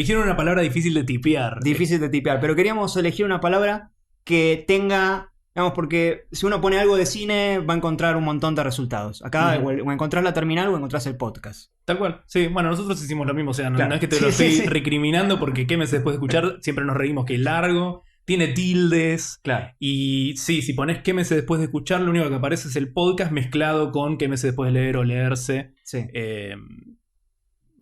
Dijeron una palabra difícil de tipear. Difícil de tipear, pero queríamos elegir una palabra que tenga, digamos, porque si uno pone algo de cine va a encontrar un montón de resultados. Acá o encontrás la terminal o encontrás el podcast. Tal cual. Sí, bueno, nosotros hicimos lo mismo. O sea, no, Claro. no es que te lo estoy recriminando porque qué meses después de escuchar siempre nos reímos que es largo, tiene tildes. Claro. Y sí, si pones qué meses después de escuchar, lo único que aparece es el podcast mezclado con qué meses después de leer o leerse. Sí.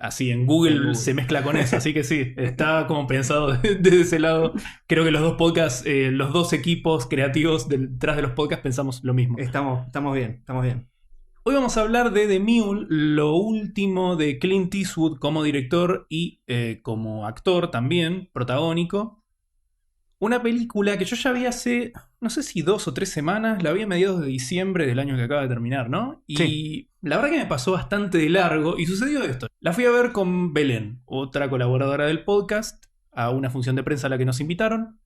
Así en Google se mezcla con eso, así que sí, está como pensado desde ese lado. Creo que los dos podcasts, los dos equipos creativos detrás de los podcasts pensamos lo mismo. Estamos bien. Hoy vamos a hablar de The Mule, lo último de Clint Eastwood como director y como actor también, protagónico. Una película que yo ya vi hace, no sé si 2 o 3 semanas, la vi a mediados de diciembre del año que acaba de terminar, ¿no? Y la verdad que me pasó bastante de largo y sucedió esto. La fui a ver con Belén, otra colaboradora del podcast, a una función de prensa a la que nos invitaron.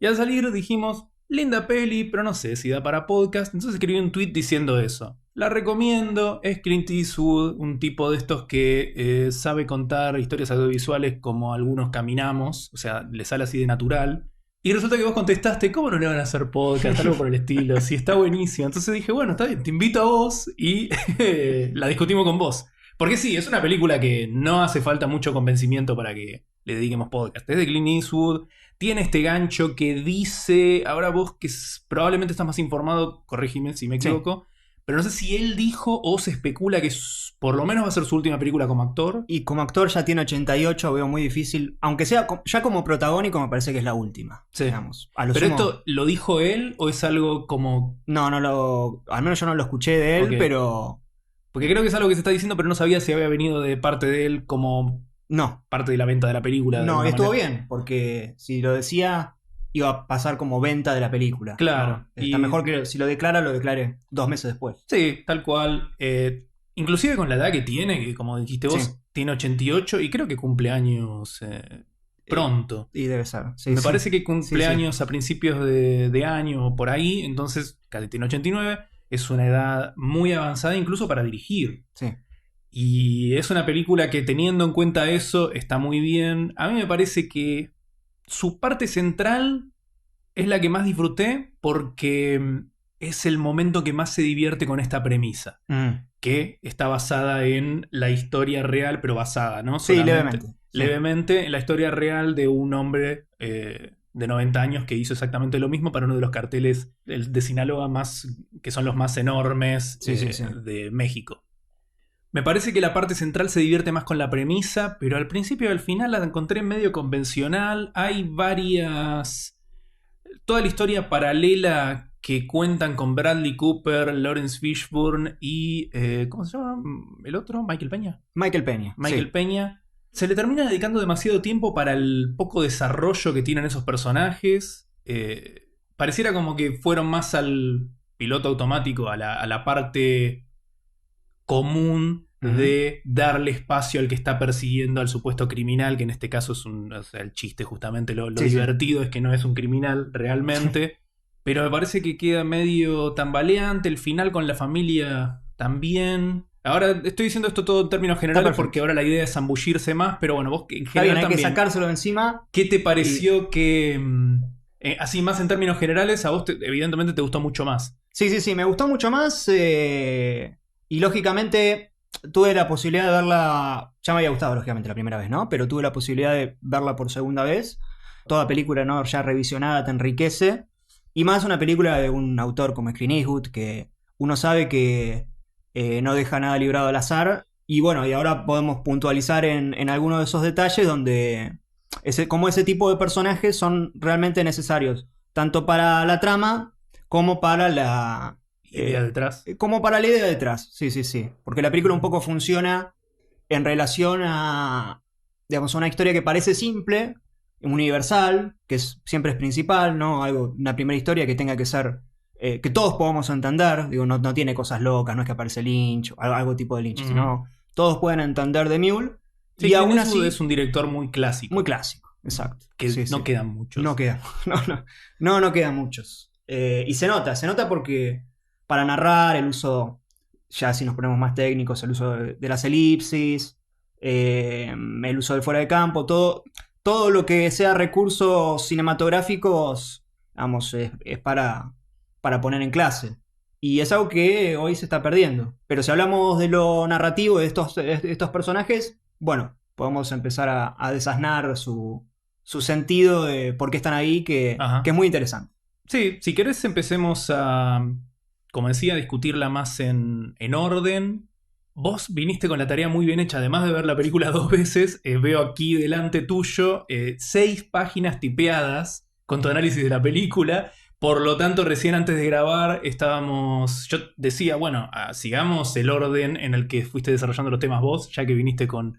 Y al salir dijimos, linda peli, pero no sé si da para podcast. Entonces escribí un tweet diciendo eso. La recomiendo, es Clint Eastwood, un tipo de estos que sabe contar historias audiovisuales como algunos caminamos, o sea, le sale así de natural. Y resulta que vos contestaste, ¿cómo no le van a hacer podcast? Algo por el estilo, sí, está buenísimo. Entonces dije, bueno, está bien, te invito a vos y la discutimos con vos. Porque sí, es una película que no hace falta mucho convencimiento para que le dediquemos podcast. Es de Clint Eastwood, tiene este gancho que dice, ahora vos que probablemente estás más informado, corrígeme si me equivoco, pero no sé si él dijo o se especula que por lo menos va a ser su última película como actor. Y como actor ya tiene 88, veo muy difícil. Aunque sea ya como protagónico, me parece que es la última. Sí. Digamos. ¿Pero sumo, esto lo dijo él o es algo como...? No al menos yo no lo escuché de él, pero... Porque creo que es algo que se está diciendo, pero no sabía si había venido de parte de él como... No. Parte de la venta de la película. No, estuvo bien, porque si lo decía... iba a pasar como venta de la película. Claro. ¿No? Está mejor que si lo declare 2 meses después. Sí, tal cual. Inclusive con la edad que tiene, que como dijiste vos, tiene 88 y creo que cumple años pronto. Y debe ser. Sí, Me parece que cumple años a principios de año o por ahí, entonces casi tiene 89. Es una edad muy avanzada incluso para dirigir. Sí. Y es una película que teniendo en cuenta eso está muy bien. A mí me parece que su parte central es la que más disfruté porque es el momento que más se divierte con esta premisa. Que está basada en la historia real, pero basada, ¿no? Sí, levemente. Levemente en la historia real de un hombre de 90 años que hizo exactamente lo mismo para uno de los carteles de Sinaloa que son los más enormes de México. Me parece que la parte central se divierte más con la premisa, pero al principio y al final la encontré medio convencional. Hay varias... Toda la historia paralela que cuentan con Bradley Cooper, Lawrence Fishburne y... ¿cómo se llama el otro? ¿Michael Peña? Michael Peña. Se le termina dedicando demasiado tiempo para el poco desarrollo que tienen esos personajes. Pareciera como que fueron más al piloto automático, a la parte común de darle espacio al que está persiguiendo al supuesto criminal, que en este caso es el chiste justamente, lo divertido es que no es un criminal realmente, pero me parece que queda medio tambaleante, el final con la familia también. Ahora estoy diciendo esto todo en términos generales porque ahora la idea es zambullirse más, pero bueno, vos en general hay también, que sacárselo de encima. ¿qué te pareció que... así más en términos generales, a vos evidentemente te gustó mucho más? Sí, me gustó mucho más y lógicamente tuve la posibilidad de verla, ya me había gustado lógicamente la primera vez, ¿no? Pero tuve la posibilidad de verla por segunda vez. Toda película, ¿no?, ya revisionada te enriquece. Y más una película de un autor como Clint Eastwood, que uno sabe que no deja nada librado al azar. Y bueno, y ahora podemos puntualizar en algunos de esos detalles donde como ese tipo de personajes son realmente necesarios, tanto para la trama como para la idea detrás. Como para la idea detrás, sí. Porque la película un poco funciona en relación a, digamos, una historia que parece simple, universal, que siempre es principal, ¿no? Una primera historia que tenga que ser, que todos podamos entender, digo, no tiene cosas locas, no es que aparece Lynch, o algo tipo de Lynch, sino todos pueden entender The Mule. Sí, y aún así es un director muy clásico. Muy clásico, exacto. Que no quedan muchos. No quedan muchos. Y se nota porque para narrar el uso, ya si nos ponemos más técnicos, el uso de las elipsis, el uso del fuera de campo, todo lo que sea recursos cinematográficos, vamos, es para poner en clase. Y es algo que hoy se está perdiendo. Pero si hablamos de lo narrativo de estos personajes, bueno, podemos empezar a desasnar su sentido de por qué están ahí, que Ajá. es muy interesante. Sí, si querés empecemos a, como decía, discutirla más en orden. Vos viniste con la tarea muy bien hecha, además de ver la película 2 veces, veo aquí delante tuyo 6 páginas tipeadas con tu análisis de la película. Por lo tanto, recién antes de grabar yo decía, bueno, sigamos el orden en el que fuiste desarrollando los temas vos, ya que viniste con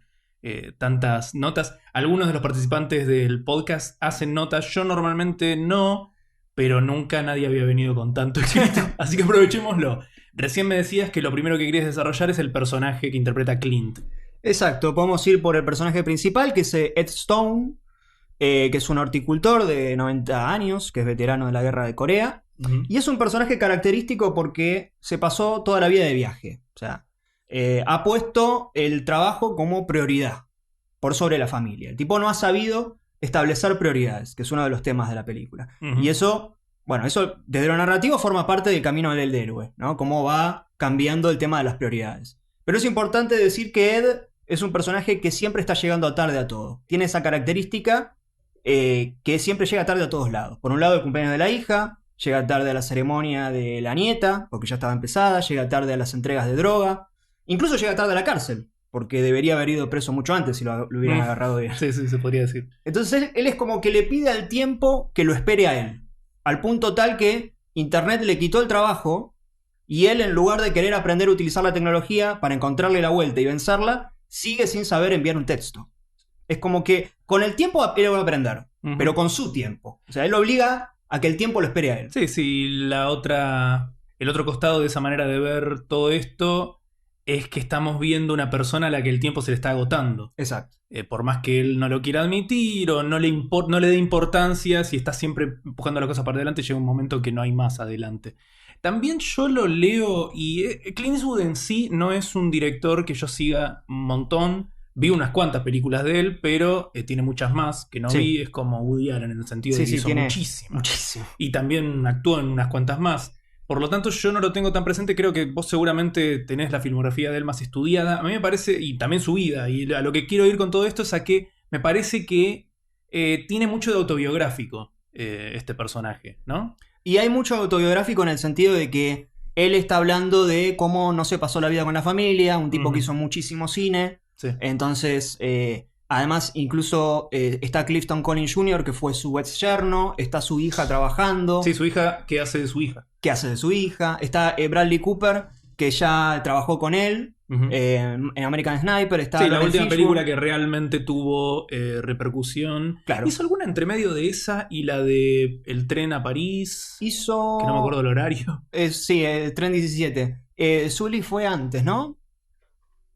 tantas notas. Algunos de los participantes del podcast hacen notas, yo normalmente no, pero nunca nadie había venido con tanto escrito, así que aprovechémoslo. Recién me decías que lo primero que querías desarrollar es el personaje que interpreta a Clint. Exacto, podemos ir por el personaje principal, que es Ed Stone, que es un horticultor de 90 años, que es veterano de la guerra de Corea. Ujú. Y es un personaje característico porque se pasó toda la vida de viaje. O sea, ha puesto el trabajo como prioridad por sobre la familia. El tipo no ha sabido establecer prioridades, que es uno de los temas de la película. Ujú. Y eso, bueno, eso desde lo narrativo forma parte del camino del héroe, ¿no? Cómo va cambiando el tema de las prioridades. Pero es importante decir que Ed es un personaje que siempre está llegando tarde a todo. Tiene esa característica que siempre llega tarde a todos lados. Por un lado, el cumpleaños de la hija, llega tarde a la ceremonia de la nieta, porque ya estaba empezada, llega tarde a las entregas de droga, incluso llega tarde a la cárcel, porque debería haber ido preso mucho antes si lo hubieran agarrado bien. Sí, sí, se podría decir. Entonces él es como que le pide al tiempo que lo espere a él, al punto tal que Internet le quitó el trabajo y él, en lugar de querer aprender a utilizar la tecnología para encontrarle la vuelta y vencerla, sigue sin saber enviar un texto. Es como que con el tiempo él va a aprender, Ujú. pero con su tiempo. O sea, él obliga a que el tiempo lo espere a él. Sí, sí, el otro costado de esa manera de ver todo esto es que estamos viendo una persona a la que el tiempo se le está agotando. Exacto. Por más que él no lo quiera admitir o no le dé importancia, si está siempre empujando las cosas para adelante, llega un momento que no hay más adelante. También yo lo leo y Clint Eastwood en sí no es un director que yo siga un montón. Vi unas cuantas películas de él, pero tiene muchas más que no Sí. vi. Es como Woody Allen en el sentido Sí, de que sí, hizo tiene muchísimas. muchísimo. Y también actuó en unas cuantas más. Por lo tanto, yo no lo tengo tan presente. Creo que vos seguramente tenés la filmografía de él más estudiada. A mí me parece, y también su vida. Y a lo que quiero ir con todo esto es a que me parece que tiene mucho de autobiográfico este personaje, ¿no? Y hay mucho autobiográfico en el sentido de que él está hablando de cómo no se pasó la vida con la familia, un tipo que hizo muchísimo cine. Sí. Entonces, además, incluso está Clifton Collins Jr., que fue su ex yerno, está su hija trabajando. Sí, su hija, ¿qué hace de su hija? ¿Qué hace de su hija? Está Bradley Cooper, que ya trabajó con él en American Sniper. Está Sí, la Lawrence última Fishburne. película que realmente tuvo repercusión. Claro. ¿Hizo alguna entre medio de esa y la de El tren a París? Hizo. Que no me acuerdo el horario. Sí, Tren 17. Sully fue antes, ¿no?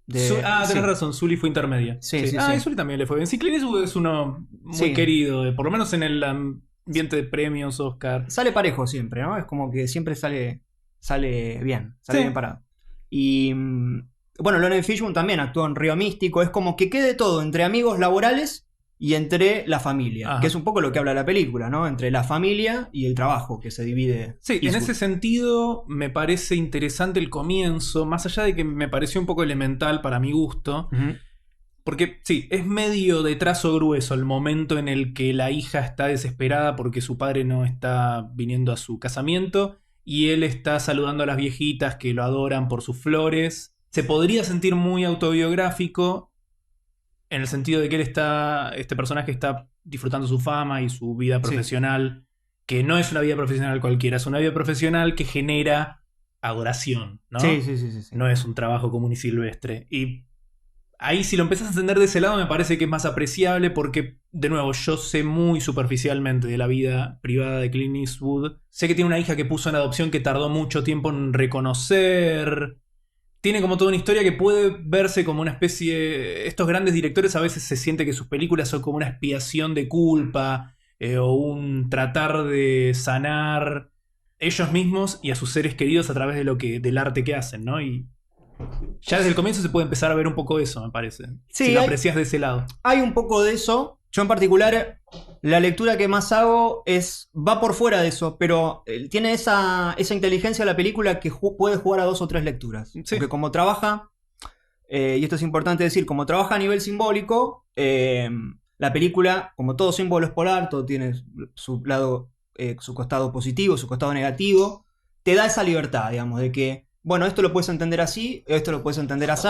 Tenés Sí. razón, Sully fue intermedia. Sí, sí, Y sí. Sully también le fue bien. Sí, Clint Eastwood es uno muy Sí. querido, por lo menos en el ambiente de premios, Oscar. Sale parejo siempre, ¿no? Es como que siempre sale bien, sale Sí. bien parado. Y bueno, Lawrence Fishburne también actuó en Río Místico. Es como que quede todo entre amigos laborales y entre la familia. Ajá. Que es un poco lo que habla la película, ¿no? Entre la familia y el trabajo que se divide. Sí, en Eastwood. ese sentido me parece interesante el comienzo, más allá de que me pareció un poco elemental para mi gusto. Ujú. Porque sí, es medio de trazo grueso el momento en el que la hija está desesperada porque su padre no está viniendo a su casamiento y él está saludando a las viejitas que lo adoran por sus flores. Se podría sentir muy autobiográfico en el sentido de que este personaje está disfrutando su fama y su vida profesional, que no es una vida profesional cualquiera, es una vida profesional que genera adoración, ¿no? Sí, sí, sí, sí, sí. No es un trabajo común y silvestre. Y ahí si lo empezás a entender de ese lado me parece que es más apreciable porque, de nuevo, yo sé muy superficialmente de la vida privada de Clint Eastwood. Sé que tiene una hija que puso en adopción que tardó mucho tiempo en reconocer. Tiene como toda una historia que puede verse como una especie... Estos grandes directores a veces se siente que sus películas son como una expiación de culpa o un tratar de sanar ellos mismos y a sus seres queridos a través del arte que hacen, ¿no? Y Ya desde el comienzo se puede empezar a ver un poco eso, me parece. Sí, si lo aprecias de ese lado. Hay un poco de eso. Yo en particular, la lectura que más hago va por fuera de eso, pero tiene esa inteligencia la película que puede jugar a 2 o 3 lecturas. Sí. Porque como trabaja, y esto es importante decir, como trabaja a nivel simbólico, la película, como todo símbolo es polar, todo tiene su lado, su costado positivo, su costado negativo, te da esa libertad, digamos, de que, bueno, esto lo puedes entender así, esto lo puedes entender así,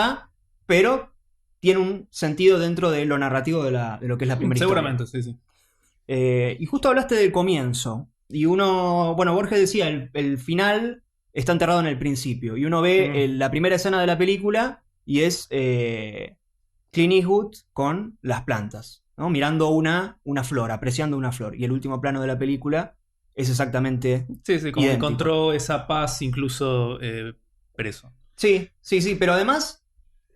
pero tiene un sentido dentro de lo narrativo de lo que es la primera Seguramente, historia. sí. Y justo hablaste del comienzo. Y Borges decía, el final está enterrado en el principio. Y uno ve la primera escena de la película y es Clint Eastwood con las plantas, ¿no? Mirando una flor, apreciando una flor. Y el último plano de la película es exactamente Sí, como idéntico. encontró esa paz incluso preso. Sí, pero además,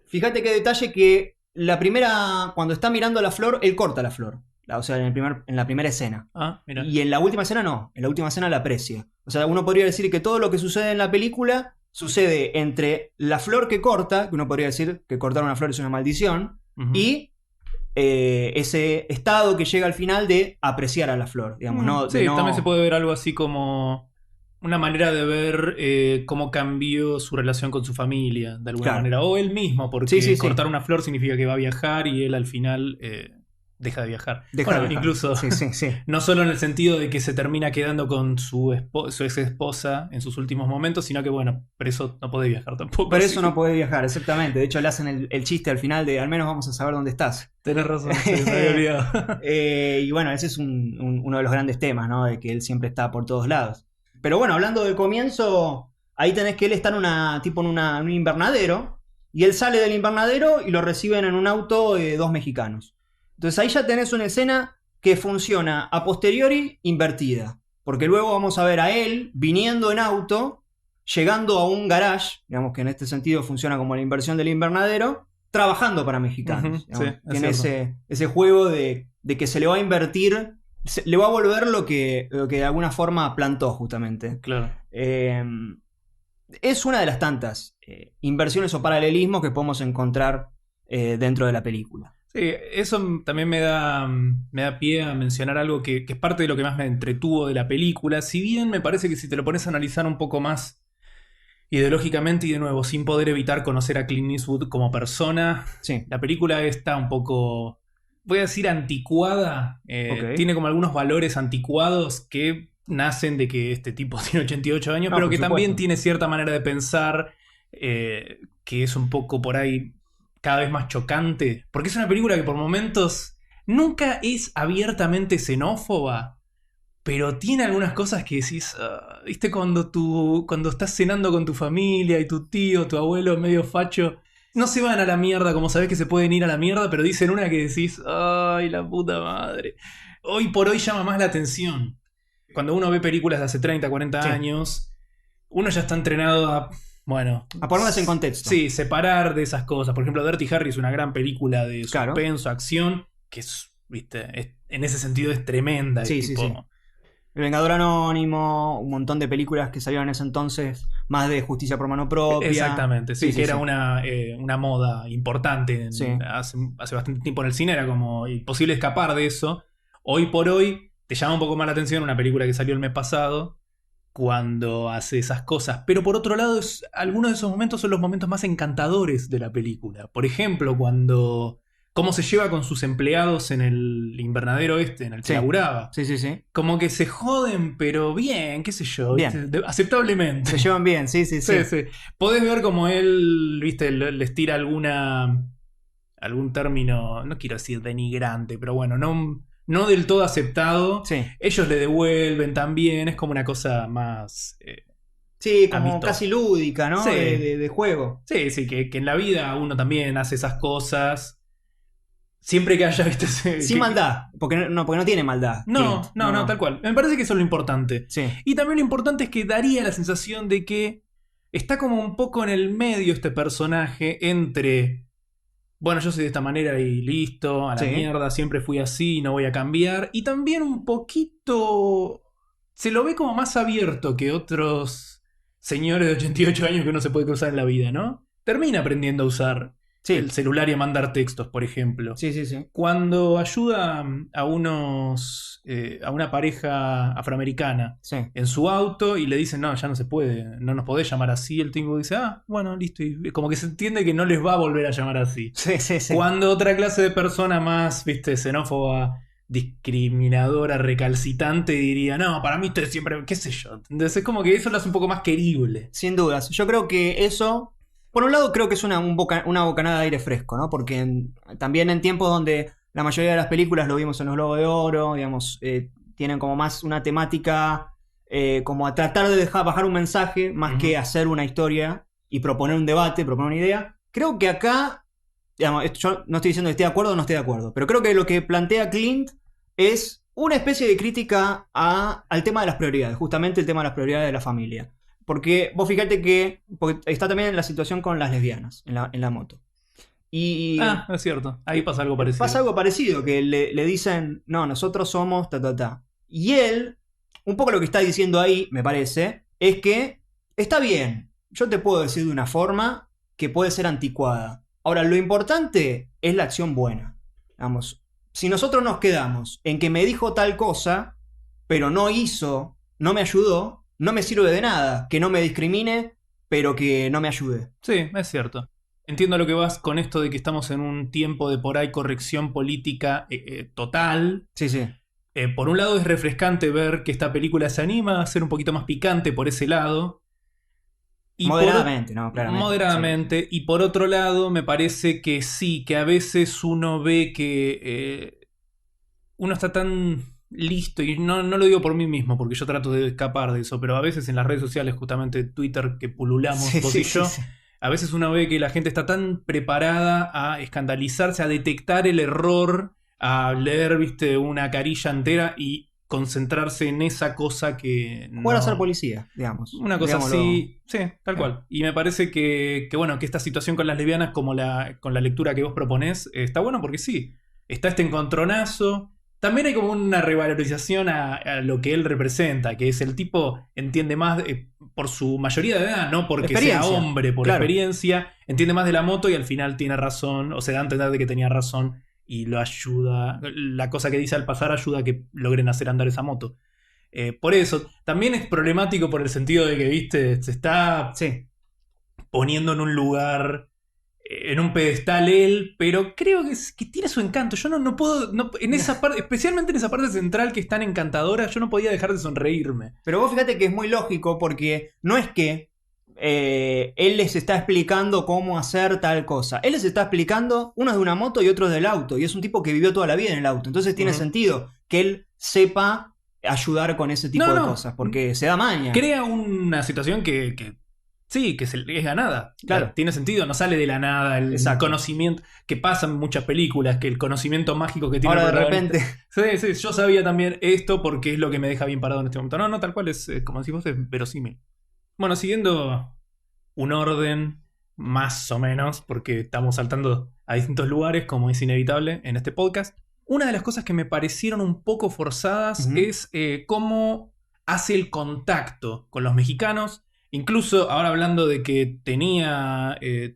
fíjate qué detalle que la primera, cuando está mirando la flor, él corta la flor. O sea, en la primera escena. Ah, mira. Y en la última escena no. En la última escena la aprecia. O sea, uno podría decir que todo lo que sucede en la película sucede entre la flor que corta, que uno podría decir que cortar una flor es una maldición, y ese estado que llega al final de apreciar a la flor. Digamos, sí, también se puede ver algo así como una manera de ver cómo cambió su relación con su familia, de alguna manera. O él mismo, porque cortar una flor significa que va a viajar y él al final deja de viajar. Incluso no solo en el sentido de que se termina quedando con su ex esposa en sus últimos momentos, sino que preso no puede viajar tampoco. Preso no puede viajar, exactamente. De hecho le hacen el chiste al final de al menos vamos a saber dónde estás. Tenés razón, me había olvidado. Y bueno, ese es uno de los grandes temas, ¿no? De que él siempre está por todos lados. Pero bueno, hablando del comienzo, ahí tenés que él está en un invernadero, y él sale del invernadero y lo reciben en un auto 2 mexicanos. Entonces ahí ya tenés una escena que funciona a posteriori invertida. Porque luego vamos a ver a él viniendo en auto, llegando a un garage, digamos que en este sentido funciona como la inversión del invernadero, trabajando para mexicanos. Tiene ese juego de que se le va a invertir, le va a volver lo que de alguna forma plantó justamente. Claro. Es una de las tantas inversiones o paralelismos que podemos encontrar dentro de la película. Sí, eso también me da pie a mencionar algo que es parte de lo que más me entretuvo de la película. Si bien me parece que si te lo pones a analizar un poco más ideológicamente y de nuevo, sin poder evitar conocer a Clint Eastwood como persona, la película está un poco, voy a decir, anticuada. Tiene como algunos valores anticuados que nacen de que este tipo tiene 88 años, pero que también tiene cierta manera de pensar que es un poco por ahí cada vez más chocante, porque es una película que por momentos nunca es abiertamente xenófoba, pero tiene algunas cosas que decís, viste cuando estás cenando con tu familia y tu tío, tu abuelo medio facho, no se van a la mierda como sabés que se pueden ir a la mierda, pero dicen una que decís, ay, la puta madre. Hoy por hoy llama más la atención. Cuando uno ve películas de hace 30, 40 años, uno ya está entrenado a ponerlas en contexto. Sí, separar de esas cosas. Por ejemplo, Dirty Harry es una gran película de suspenso, acción, que en ese sentido es tremenda. Sí. El Vengador Anónimo, un montón de películas que salieron en ese entonces, más de justicia por mano propia. Exactamente, que era una moda importante hace bastante tiempo en el cine, era como imposible escapar de eso. Hoy por hoy te llama un poco más la atención una película que salió el mes pasado, cuando hace esas cosas. Pero por otro lado, algunos de esos momentos son los momentos más encantadores de la película. Por ejemplo, cómo se lleva con sus empleados en el invernadero en el que laburaba. Sí. Como que se joden, pero bien, qué sé yo. Bien. Aceptablemente. Se llevan bien, sí. Podés ver como él, les tira algún término, no quiero decir denigrante, pero no del todo aceptado. Ellos le devuelven también. Es como una cosa más como amistosa, casi lúdica, ¿no? De juego. Sí, que en la vida uno también hace esas cosas. Siempre que haya, ¿viste? Sin maldad, porque no tiene maldad. No, tal cual. Me parece que eso es lo importante. Y también lo importante es que daría la sensación de que está como un poco en el medio este personaje entre... Bueno, yo soy de esta manera y listo, a la mierda, siempre fui así, no voy a cambiar. Y también un poquito... Se lo ve como más abierto que otros señores de 88 años que uno se puede cruzar en la vida, ¿no? termina aprendiendo a usar Sí. el celular y a mandar textos, por ejemplo. Sí, sí, sí. Cuando ayuda a a una pareja afroamericana Sí. en su auto y le dicen, no, ya no se puede, no nos podés llamar así, el tipo dice, ah, bueno, listo. Y como que se entiende que no les va a volver a llamar así. Sí, sí, sí. Cuando otra clase de persona más, viste, xenófoba, discriminadora, recalcitrante, diría, no, para mí usted siempre, qué sé yo. Entonces es como que eso lo hace un poco más querible. Sin dudas. Yo creo que eso, por un lado, creo que es una bocanada de aire fresco, ¿no? Porque también en tiempos donde la mayoría de las películas, lo vimos en los Globos de Oro, digamos, tienen como más una temática, como a tratar de bajar un mensaje, más que hacer una historia y proponer un debate, proponer una idea. Creo que acá, digamos, yo no estoy diciendo que esté de acuerdo o no esté de acuerdo, pero creo que lo que plantea Clint es una especie de crítica al tema de las prioridades, justamente el tema de las prioridades de la familia. Porque vos fíjate que porque está también la situación con las lesbianas en la moto. Y Es cierto, ahí pasa algo parecido. pasa algo parecido, que le dicen, no, nosotros somos ta, ta, ta. Y él, un poco lo que está diciendo ahí, me parece, es que está bien, yo te puedo decir de una forma que puede ser anticuada. Ahora, lo importante es la acción buena. Vamos, si nosotros nos quedamos en que me dijo tal cosa, pero no hizo, no me ayudó, no me sirve de nada. Que no me discrimine, pero que no me ayude. Sí, es cierto. Entiendo a lo que vas con esto de que estamos en un tiempo de por ahí corrección política total. Sí, sí. Por un lado es refrescante ver que esta película se anima a ser un poquito más picante por ese lado. Y moderadamente, ¿no? Claramente. Moderadamente. Sí. Y por otro lado, me parece que sí, que a veces uno ve que uno está tan listo, y no lo digo por mí mismo, porque yo trato de escapar de eso, pero a veces en las redes sociales, justamente Twitter, que pululamos vos y yo, a veces uno ve que la gente está tan preparada a escandalizarse, a detectar el error, a leer, viste, una carilla entera y concentrarse en esa cosa que jugar a ser policía, digamos. Una cosa así, sí, tal cual. Y me parece que bueno, que esta situación con las lesbianas, como con la lectura que vos proponés, está bueno porque sí, está este encontronazo. También hay como una revalorización a lo que él representa, que es el tipo entiende más por su mayoría de edad, no porque sea hombre, por experiencia, entiende más de la moto y al final tiene razón, o se da a entender de que tenía razón y lo ayuda. La cosa que dice al pasar ayuda a que logren hacer andar esa moto. Por eso, también es problemático por el sentido de que, viste, se está poniendo en un lugar, en un pedestal él, pero creo que tiene su encanto. Yo no puedo, en esa parte, especialmente en esa parte central que es tan encantadora, yo no podía dejar de sonreírme. Pero vos fíjate que es muy lógico porque no es que él les está explicando cómo hacer tal cosa. Él les está explicando, uno es de una moto y otro es del auto, y es un tipo que vivió toda la vida en el auto. Entonces tiene sentido que él sepa ayudar con ese tipo de cosas, porque se da maña. Crea una situación que sí, que es ganada. Claro. Tiene sentido, no sale de la nada el conocimiento que pasa en muchas películas, que el conocimiento mágico que tiene ahora de repente. Sí, yo sabía también esto porque es lo que me deja bien parado en este momento. No, tal cual es, como decís vos, es verosímil. Bueno, siguiendo un orden más o menos, porque estamos saltando a distintos lugares, como es inevitable en este podcast. Una de las cosas que me parecieron un poco forzadas es cómo hace el contacto con los mexicanos. Incluso ahora hablando de que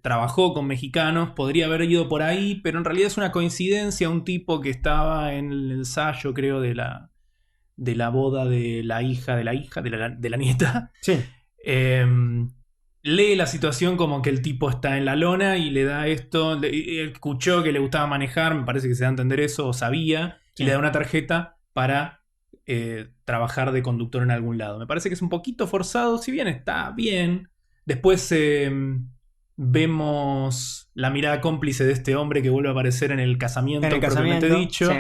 trabajó con mexicanos, podría haber ido por ahí, pero en realidad es una coincidencia. Un tipo que estaba en el ensayo, creo, de la boda de la nieta. Sí. Lee la situación como que el tipo está en la lona y le da esto. Escuchó que le gustaba manejar, me parece que se da a entender eso, o sabía, y le da una tarjeta para trabajar de conductor en algún lado. Me parece que es un poquito forzado, si bien está bien. Después vemos la mirada cómplice de este hombre que vuelve a aparecer en el casamiento, propiamente dicho,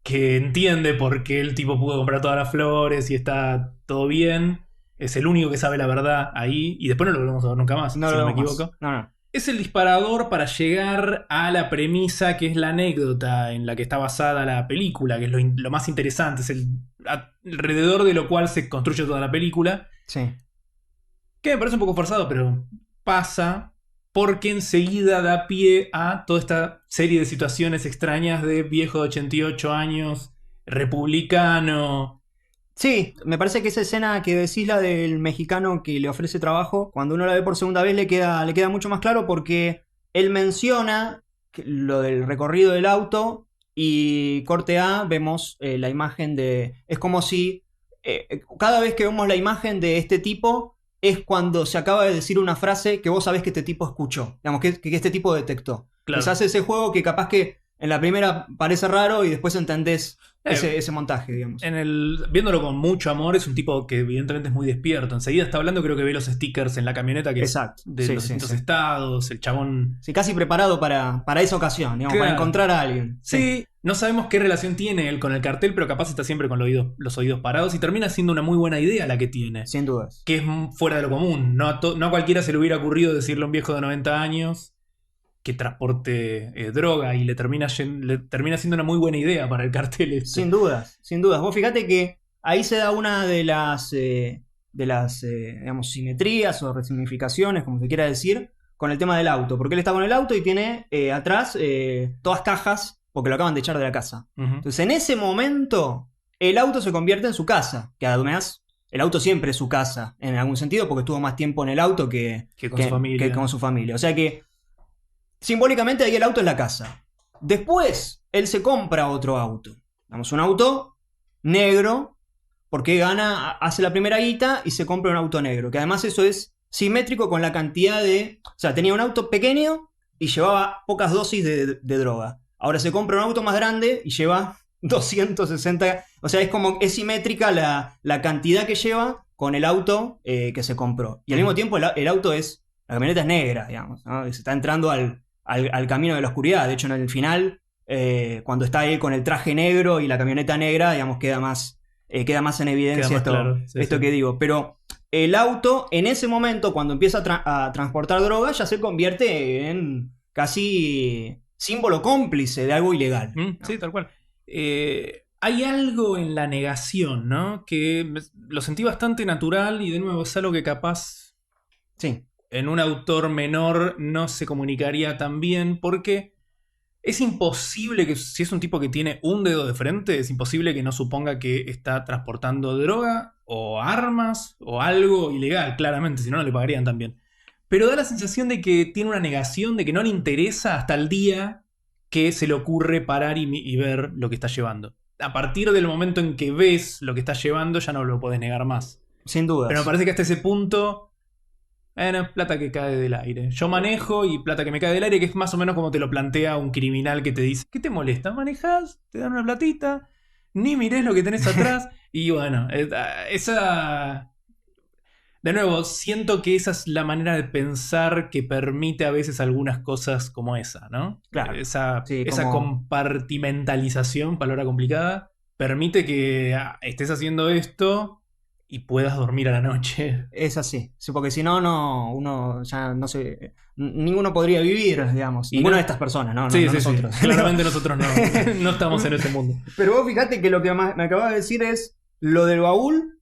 que entiende por qué el tipo pudo comprar todas las flores y está todo bien. Es el único que sabe la verdad ahí. Y después no lo volvemos a ver nunca más, si no me equivoco. No. Es el disparador para llegar a la premisa que es la anécdota en la que está basada la película, que es lo más interesante. Es alrededor de lo cual se construye toda la película. Sí. Que me parece un poco forzado, pero pasa porque enseguida da pie a toda esta serie de situaciones extrañas de viejo de 88 años, republicano, Sí, me parece que esa escena que decís, la del mexicano que le ofrece trabajo, cuando uno la ve por segunda vez le queda mucho más claro porque él menciona lo del recorrido del auto y corte A vemos la imagen de... Es como si cada vez que vemos la imagen de este tipo es cuando se acaba de decir una frase que vos sabés que este tipo escuchó, digamos, que este tipo detectó. Claro. Les hace ese juego que capaz que en la primera parece raro y después entendés Eh, ese montaje, digamos. Viéndolo con mucho amor, es un tipo que evidentemente es muy despierto. Enseguida está hablando, creo que ve los stickers en la camioneta que es Exacto. de Sí, los sí, distintos sí. estados, el chabón. Sí, casi preparado para esa ocasión, digamos, para Claro. encontrar a alguien. Sí, Sí, no sabemos qué relación tiene él con el cartel, pero capaz está siempre con los oídos parados y termina siendo una muy buena idea la que tiene. sin dudas. Que es fuera de lo común. No a cualquiera se le hubiera ocurrido decirle a un viejo de 90 años que transporte droga y le termina siendo una muy buena idea para el cartel este. Sin dudas, sin dudas. Vos fíjate que ahí se da una digamos, simetrías o resignificaciones, como se quiera decir, con el tema del auto. Porque él está con el auto y tiene atrás todas cajas porque lo acaban de echar de la casa. Ujú. Entonces, en ese momento, el auto se convierte en su casa. Que además, el auto siempre es su casa, en algún sentido, porque estuvo más tiempo en el auto Que con su familia. que con su familia. O sea que, simbólicamente, ahí el auto es la casa. Después, él se compra otro auto. Damos un auto negro, porque hace la primera guita y se compra un auto negro. Que además eso es simétrico con la cantidad de... O sea, tenía un auto pequeño y llevaba pocas dosis de droga. Ahora se compra un auto más grande y lleva 260... O sea, es simétrica la cantidad que lleva con el auto que se compró. Y al mismo tiempo el auto es... La camioneta es negra, digamos, ¿no? Se está entrando al camino de la oscuridad. De hecho, en el final, cuando está él con el traje negro y la camioneta negra, digamos, queda más en evidencia Queda más claro. Sí, esto sí. que digo. Pero el auto, en ese momento, cuando empieza a transportar droga, ya se convierte en casi símbolo cómplice de algo ilegal. Sí, tal cual. Hay algo en la negación, ¿no? Lo sentí bastante natural y de nuevo es algo que capaz Sí, en un autor menor no se comunicaría tan bien porque es imposible que si es un tipo que tiene un dedo de frente, es imposible que no suponga que está transportando droga o armas o algo ilegal, claramente, si no, no le pagarían tan bien. Pero da la sensación de que tiene una negación, de que no le interesa hasta el día que se le ocurre parar y ver lo que está llevando. A partir del momento en que ves lo que está llevando, ya no lo podés negar más. sin Pero me dudas. parece que hasta ese punto no, plata que cae del aire. Yo manejo y plata que me cae del aire, que es más o menos como te lo plantea un criminal que te dice, ¿qué te molesta? ¿Manejás? ¿Te dan una platita? Ni mirés lo que tenés atrás. Y bueno, esa... De nuevo, siento que esa es la manera de pensar que permite a veces algunas cosas como esa, ¿no? Claro. Esa Sí, compartimentalización, palabra complicada, permite que estés haciendo esto y puedas dormir a la noche. es así. Sí, porque si no, uno ya no sé. Ninguno podría vivir, digamos. Y Ninguna no- de estas personas, no, Sí, sí, nosotros. sí. Claramente nosotros no, no estamos en ese mundo. Pero vos fíjate que lo que me acabas de decir es lo del baúl.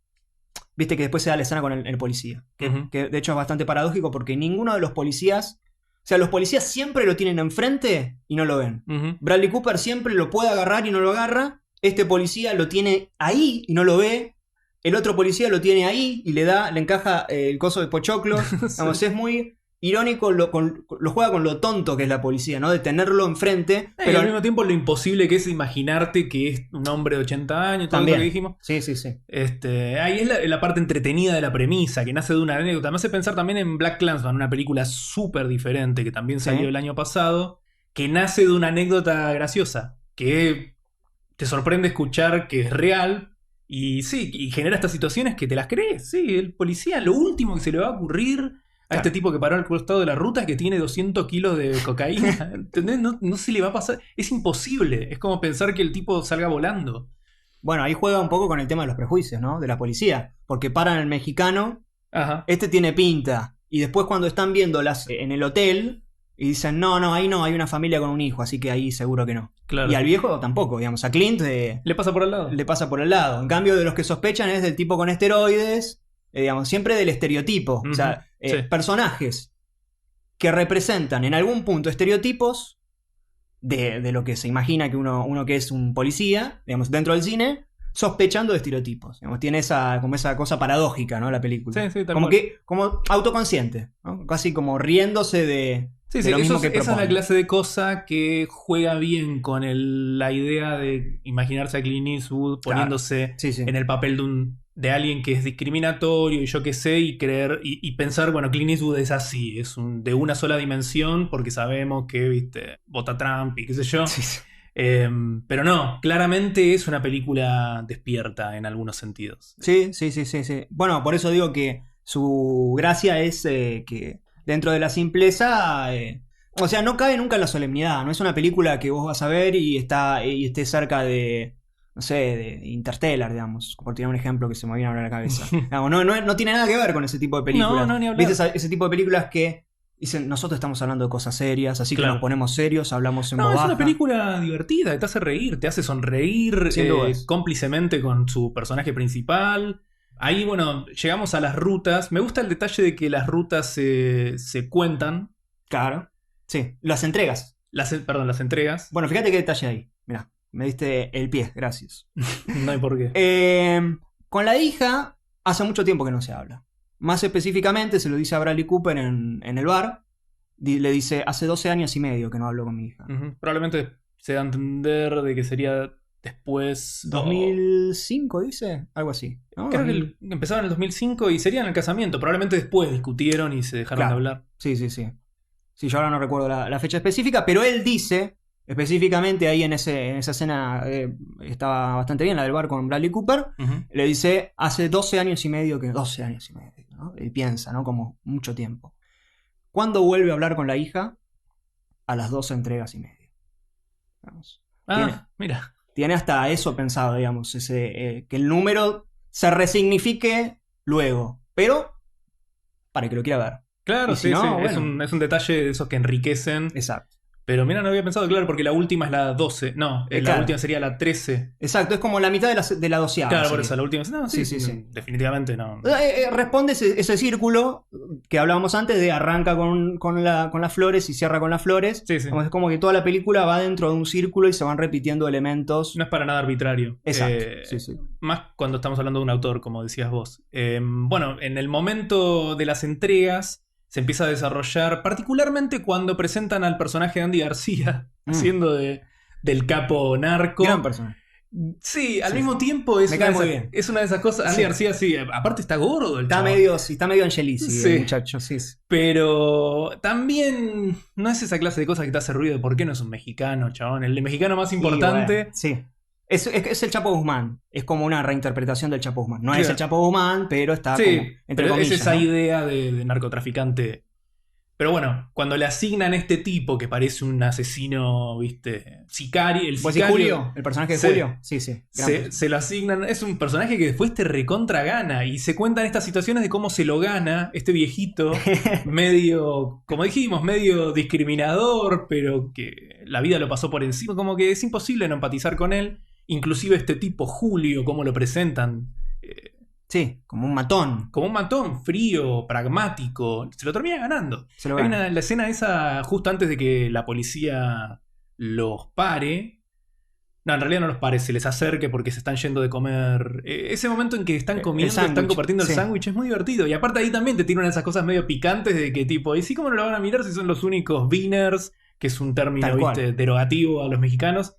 Viste que después se da la escena con el policía. Ujú. Que de hecho es bastante paradójico porque ninguno de los policías. O sea, los policías siempre lo tienen enfrente y no lo ven. Ujú. Bradley Cooper siempre lo puede agarrar y no lo agarra. Este policía lo tiene ahí y no lo ve. El otro policía lo tiene ahí y le encaja el coso de pochoclo. Vamos, es muy irónico, lo juega con lo tonto que es la policía, ¿no? De tenerlo enfrente. Y Pero al mismo tiempo lo imposible que es imaginarte que es un hombre de 80 años, todo también. lo que dijimos. Sí, sí, sí. Ahí es la parte entretenida de la premisa, que nace de una anécdota. Me hace pensar también en Black Klansman, una película súper diferente que también salió Sí. el año pasado, que nace de una anécdota graciosa, que te sorprende escuchar que es real. Y sí, y genera estas situaciones que te las crees. Sí, el policía, lo último que se le va a ocurrir a este tipo que paró al costado de la ruta es que tiene 200 kilos de cocaína. ¿Entendés? No se le va a pasar. Es imposible. Es como pensar que el tipo salga volando. Bueno, ahí juega un poco con el tema de los prejuicios, ¿no? De la policía. Porque paran al mexicano, Ajá. este tiene pinta. Y después cuando están viéndolas en el hotel y dicen, no, ahí no, hay una familia con un hijo, así que ahí seguro que no. Claro. Y al viejo tampoco, digamos, a Clint Le pasa por al lado. le pasa por el lado. En cambio, de los que sospechan es del tipo con esteroides, digamos, siempre del estereotipo. O sea, Sí. personajes que representan en algún punto estereotipos de lo que se imagina que uno que es un policía, digamos, dentro del cine, sospechando de estereotipos. Digamos, tiene como esa cosa paradójica, ¿no? La película. Sí, tal como cual. como autoconsciente, ¿no? Casi como riéndose de lo mismo que esa es la propone. clase de cosa que juega bien con la idea de imaginarse a Clint Eastwood poniéndose Sí, sí. en el papel de alguien que es discriminatorio y yo qué sé, y creer y pensar, bueno, Clint Eastwood es así, de una sola dimensión porque sabemos que, viste, vota Trump y qué sé yo. Sí, sí. Pero no, claramente es una película despierta en algunos sentidos. Sí, sí, sí, sí, sí. Bueno, por eso digo que su gracia es que dentro de la simpleza, o sea, no cae nunca en la solemnidad. No es una película que vos vas a ver y esté cerca de, no sé, de Interstellar, digamos, por tirar un ejemplo que se me viene ahora a la cabeza. Digamos, no tiene nada que ver con ese tipo de películas. No, ni ¿Viste hablar. ese tipo de películas que dicen, nosotros estamos hablando de cosas serias, así que nos Claro. ponemos serios, hablamos en No, voz es una baja? película divertida, te hace reír, te hace sonreír Sin dudas. cómplicemente con su personaje principal. Ahí, bueno, llegamos a las rutas. Me gusta el detalle de que las rutas se cuentan, Claro. Sí, las entregas. perdón, las entregas. Bueno, fíjate qué detalle hay. Mirá, me diste el pie, gracias. No hay por qué. Con la hija, hace mucho tiempo que no se habla. Más específicamente, se lo dice a Bradley Cooper en el bar. Le dice, hace 12 años y medio que no hablo con mi hija. Ujú. Probablemente se da a entender de que sería después. 2005, dice, algo así, ¿no? Creo que empezaba en el 2005 y sería en el casamiento. Probablemente después discutieron y se dejaron de Claro. hablar. Sí, sí, sí. Sí, yo ahora no recuerdo la fecha específica, pero él dice, específicamente ahí en esa escena, estaba bastante bien, la del bar con Bradley Cooper, Ujú. le dice, hace 12 años y medio que... 12 años y medio, ¿no? Y piensa, ¿no? Como mucho tiempo. ¿Cuándo vuelve a hablar con la hija? A las 12 entregas y media. Vamos. Mira. Tiene hasta eso pensado, digamos, que el número se resignifique luego, pero para que lo quiera ver. Claro, Y si sí, no, sí. bueno. Es un detalle de esos que enriquecen. Exacto. Pero mira, no había pensado, claro, porque la última es la 12. No, la Claro. última sería la 13. Exacto, es como la mitad de la doceava. Claro, por sería. eso, la última. No, sí, Sí, sí, sí. definitivamente no. Responde ese círculo que hablábamos antes de arranca con las flores y cierra con las flores. Sí, sí. Es como que toda la película va dentro de un círculo y se van repitiendo elementos. No es para nada arbitrario. Exacto. Sí, sí. Más cuando estamos hablando de un autor, como decías vos. Bueno, en el momento de las entregas se empieza a desarrollar, particularmente cuando presentan al personaje de Andy García, haciendo del capo narco. Gran personaje. Sí, al Sí, mismo sí. tiempo Me cae muy bien. es una de esas cosas. Andy Sí. García, sí, aparte está gordo el Está chabón. medio Angelici, Sí. el muchacho. Sí. Pero también no es esa clase de cosas que te hace ruido de por qué no es un mexicano, chabón. El mexicano más importante. Y bueno, sí. Es el Chapo Guzmán. Es como una reinterpretación del Chapo Guzmán. No es Claro. el Chapo Guzmán, pero está Sí, como entre pero comillas. es esa ¿no? idea de narcotraficante. Pero bueno, cuando le asignan este tipo que parece un asesino, viste, sicario, el ¿Vos decís sicario. Julio? ¿El personaje de Sí. Julio? Sí, sí. Se lo asignan, es un personaje que después te recontra gana y se cuentan estas situaciones de cómo se lo gana este viejito, medio, como dijimos, medio discriminador, pero que la vida lo pasó por encima, como que es imposible no empatizar con él, inclusive este tipo Julio, cómo lo presentan, Sí, como un matón. como un matón frío, pragmático, se lo termina ganando. Se lo Hay gana. la escena esa justo antes de que la policía los pare. No, en realidad no los pare, se les acerque porque se están yendo de comer. Ese momento en que están comiendo, están sándwich, compartiendo el sí. sándwich, es muy divertido. Y aparte ahí también te tiran esas cosas medio picantes de que tipo, ¿y sí cómo no lo van a mirar si son los únicos beaners? Que es un término, Tal cual. viste, derogativo a los mexicanos.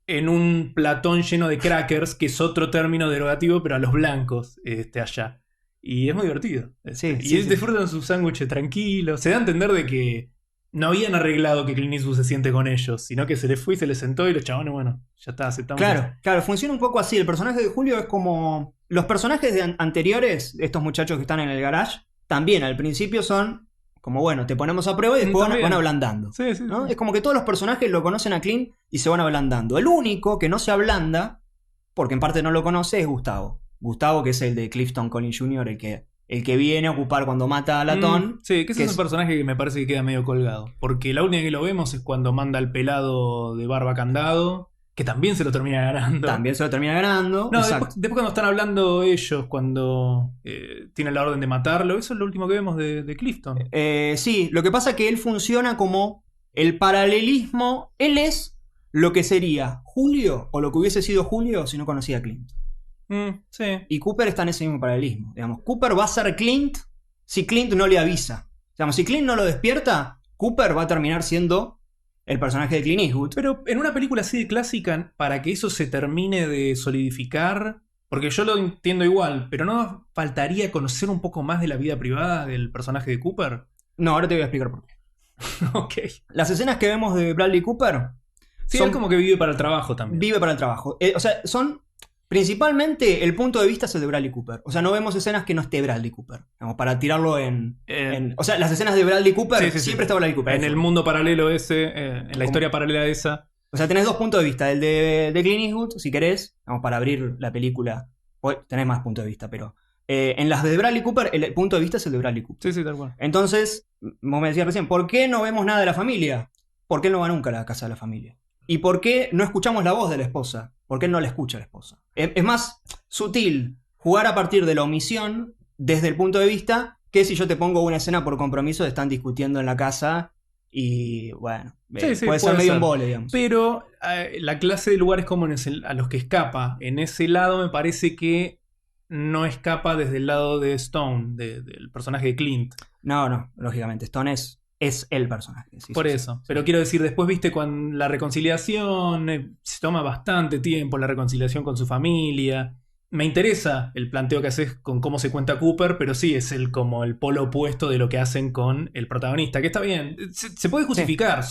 En un platón lleno de crackers, que es otro término derogativo, pero a los blancos allá. Y es muy divertido. Sí, Y sí, sí. disfrutan su sándwich tranquilo. Se da a entender de que no habían arreglado que Clint Eastwood se siente con ellos, sino que se les fue y se les sentó y los chabones, bueno, ya está, aceptamos. Claro, claro, funciona un poco así. El personaje de Julio es como. Los personajes anteriores, estos muchachos que están en el garage, también al principio son como, bueno, te ponemos a prueba y después También. van ablandando. Sí, sí, ¿no? sí. Es como que todos los personajes lo conocen a Clint y se van ablandando. El único que no se ablanda, porque en parte no lo conoce, es Gustavo. Gustavo, que es el de Clifton Collins Jr., el que viene a ocupar cuando mata a Latón. Sí, que ese es un personaje que me parece que queda medio colgado. Porque la última que lo vemos es cuando manda al pelado de barba candado, que también se lo termina ganando. También se lo termina ganando. No, Exacto. después cuando están hablando ellos, cuando tienen la orden de matarlo, eso es lo último que vemos de Clifton. Sí, lo que pasa es que él funciona como el paralelismo. Él es lo que sería Julio o lo que hubiese sido Julio si no conocía a Clint. Sí. Y Cooper está en ese mismo paralelismo. Digamos, Cooper va a ser Clint si Clint no le avisa. Digamos, si Clint no lo despierta, Cooper va a terminar siendo el personaje de Clint Eastwood. Pero en una película así de clásica, para que eso se termine de solidificar, porque yo lo entiendo igual, pero ¿no faltaría conocer un poco más de la vida privada del personaje de Cooper? No, ahora te voy a explicar por qué. Ok. Las escenas que vemos de Bradley Cooper Sí, es como que vive para el trabajo también. Vive para el trabajo. O sea, son... Principalmente el punto de vista es el de Bradley Cooper. O sea, no vemos escenas que no esté Bradley Cooper. Vamos, para tirarlo o sea, las escenas de Bradley Cooper siempre está Bradley Cooper. En el mundo paralelo ese, en la historia paralela esa. O sea, tenés dos puntos de vista. El de Clint Eastwood, si querés, vamos, para abrir la película. Tenés más puntos de vista, pero... en las de Bradley Cooper, el punto de vista es el de Bradley Cooper. Sí, tal cual. Entonces, vos me decías recién, ¿por qué no vemos nada de la familia? ¿Por qué él no va nunca a la casa de la familia? ¿Y por qué no escuchamos la voz de la esposa? ¿Por qué él no la escucha a la esposa? Es más sutil jugar a partir de la omisión desde el punto de vista que si yo te pongo una escena por compromiso de están discutiendo en la casa y bueno, puede ser medio un embole, digamos. Pero la clase de lugares comunes a los que escapa, en ese lado me parece que no escapa desde el lado de Stone, del personaje de Clint. No, lógicamente, Stone es el personaje. Sí, por eso. Sí. Pero quiero decir, después viste con la reconciliación, se toma bastante tiempo la reconciliación con su familia. Me interesa el planteo que haces con cómo se cuenta Cooper, pero sí es como el polo opuesto de lo que hacen con el protagonista, que está bien, se puede justificar.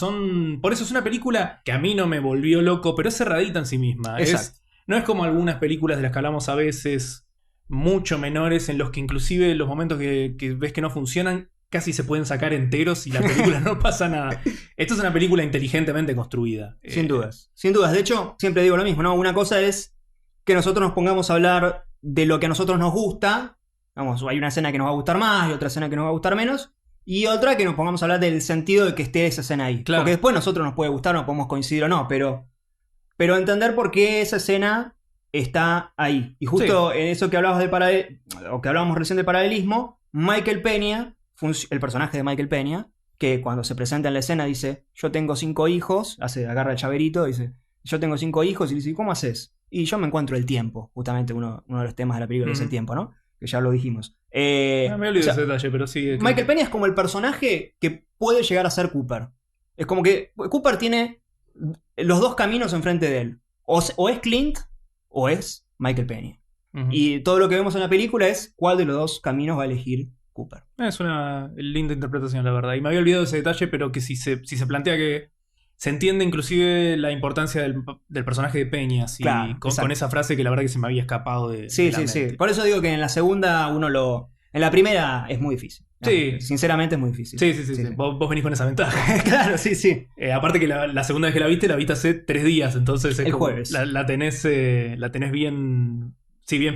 Por eso es una película que a mí no me volvió loco, pero es cerradita en sí misma. No es como algunas películas de las que hablamos a veces, mucho menores, en los que inclusive los momentos que ves que no funcionan casi se pueden sacar enteros y la película no pasa nada. Esto es una película inteligentemente construida. Sin dudas. Sin dudas. De hecho, siempre digo lo mismo, ¿no? Una cosa es que nosotros nos pongamos a hablar de lo que a nosotros nos gusta. Vamos, hay una escena que nos va a gustar más y otra escena que nos va a gustar menos. Y otra que nos pongamos a hablar del sentido de que esté esa escena ahí. Claro. Porque después a nosotros nos puede gustar, no podemos coincidir o no, pero entender por qué esa escena está ahí. Y justo en eso que hablabas o que hablábamos recién de paralelismo, Michael Peña, el personaje de Michael Peña, que cuando se presenta en la escena dice, yo tengo 5 hijos, agarra el llaverito, dice, yo tengo 5 hijos, y le dice, ¿cómo haces? Y yo me encuentro el tiempo, justamente uno de los temas de la película es el tiempo, ¿no? Que ya lo dijimos. Me olvidé ese detalle, pero sí. Michael Peña es como el personaje que puede llegar a ser Cooper. Es como que Cooper tiene los dos caminos enfrente de él. O es Clint o es Michael Peña. Y todo lo que vemos en la película es cuál de los dos caminos va a elegir Cooper. Es una linda interpretación, la verdad. Y me había olvidado ese detalle, pero que si se plantea que se entiende inclusive la importancia del personaje de Peña, claro, con esa frase que la verdad que se me había escapado de la mente. Sí. Por eso digo que en la segunda en la primera es muy difícil. Sí. Sinceramente es muy difícil. Sí. Vos venís con esa ventaja. Claro, sí. Aparte que la segunda vez que la viste hace 3 días, entonces es el jueves. La tenés bien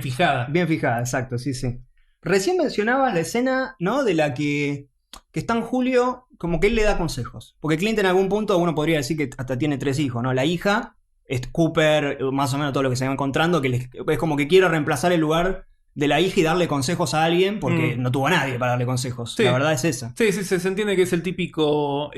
fijada. Bien fijada, exacto, sí. Recién mencionabas la escena, ¿no? De la que está en Julio, como que él le da consejos. Porque Clint en algún punto uno podría decir que hasta tiene 3 hijos, ¿no? La hija, es Cooper, más o menos todo lo que se va encontrando, que es como que quiere reemplazar el lugar de la hija y darle consejos a alguien porque no tuvo a nadie para darle consejos. Sí. La verdad es esa. Sí, se entiende que es el típico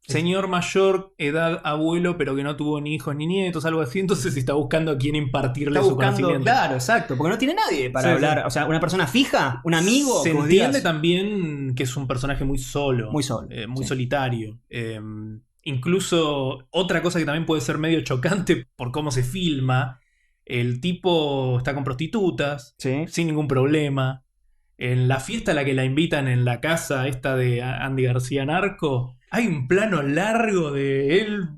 señor mayor, edad abuelo, pero que no tuvo ni hijos ni nietos, algo así. Entonces está buscando a quién impartirle su conocimiento. Claro, exacto, porque no tiene nadie para hablar. Sí. O sea, una persona fija, un amigo. Se entiende también que es un personaje muy solo. Muy solo. Muy solitario. Incluso otra cosa que también puede ser medio chocante por cómo se filma. El tipo está con prostitutas, sin ningún problema. En la fiesta a la que la invitan en la casa esta de Andy García Narco, hay un plano largo de él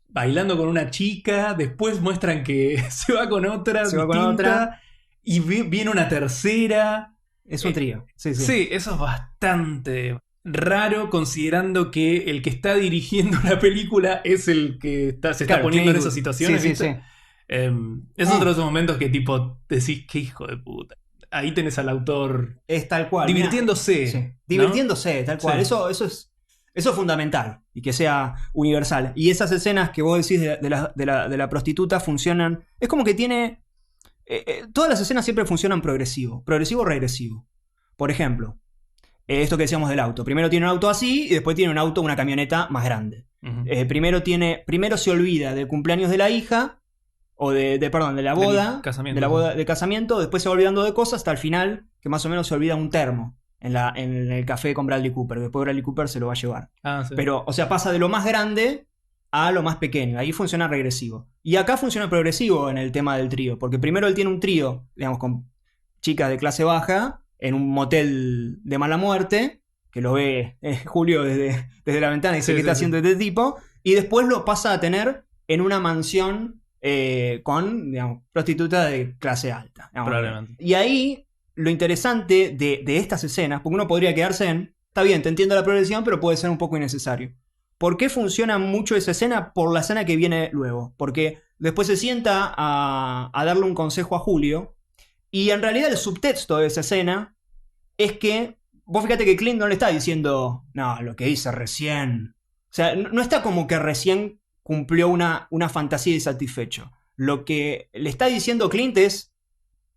bailando con una chica. Después muestran que se va con otra distinta. Y viene una tercera. Es un trío. Sí, eso es bastante raro, considerando que el que está dirigiendo la película es el que se está poniendo en esas situaciones. Sí. Es otro de esos momentos que tipo decís, qué hijo de puta. Ahí tenés al autor es tal cual, divirtiéndose. ¿no? Divirtiéndose, tal cual. Sí. Eso es fundamental y que sea universal. Y esas escenas que vos decís de la prostituta funcionan. Es como que tiene. Todas las escenas siempre funcionan progresivo. Progresivo-regresivo. Por ejemplo, esto que decíamos del auto. Primero tiene un auto así y después tiene un auto, una camioneta más grande. Primero se olvida del cumpleaños de la hija, o perdón, de la boda, casamiento. de la boda de casamiento, después se va olvidando de cosas hasta el final, que más o menos se olvida un termo en el café con Bradley Cooper, que después Bradley Cooper se lo va a llevar. Sí. Pero, o sea, pasa de lo más grande a lo más pequeño. Ahí funciona regresivo. Y acá funciona progresivo en el tema del trío, porque primero él tiene un trío, digamos, con chicas de clase baja, en un motel de mala muerte, que lo ve Julio desde la ventana y dice, ¿qué está haciendo este tipo? Y después lo pasa a tener en una mansión con, digamos, prostituta de clase alta. Digamos. Probablemente. Y ahí, lo interesante de estas escenas, porque uno podría quedarse en, está bien, te entiendo la progresión, pero puede ser un poco innecesario. ¿Por qué funciona mucho esa escena? Por la escena que viene luego. Porque después se sienta a darle un consejo a Julio, y en realidad el subtexto de esa escena es que, vos fíjate que Clint no le está diciendo, no, lo que hice recién. O sea, no está como que recién cumplió una fantasía y satisfecho. Lo que le está diciendo Clint es,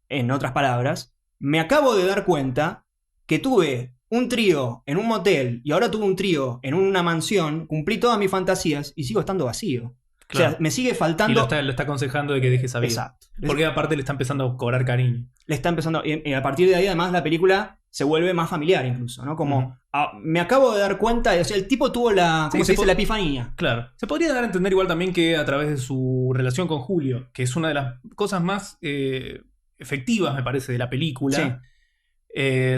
en otras palabras, me acabo de dar cuenta que tuve un trío en un motel y ahora tuve un trío en una mansión, cumplí todas mis fantasías y sigo estando vacío. Claro. O sea, me sigue faltando... Y lo está aconsejando de que deje esa vida. Exacto. Porque aparte le está empezando a cobrar cariño. Le está empezando... Y a partir de ahí, además, la película se vuelve más familiar incluso, ¿no? Como, me acabo de dar cuenta... O sea, el tipo tuvo la... ¿Cómo se dice? La epifanía. Claro. Se podría dar a entender igual también que a través de su relación con Julio, que es una de las cosas más efectivas, me parece, de la película.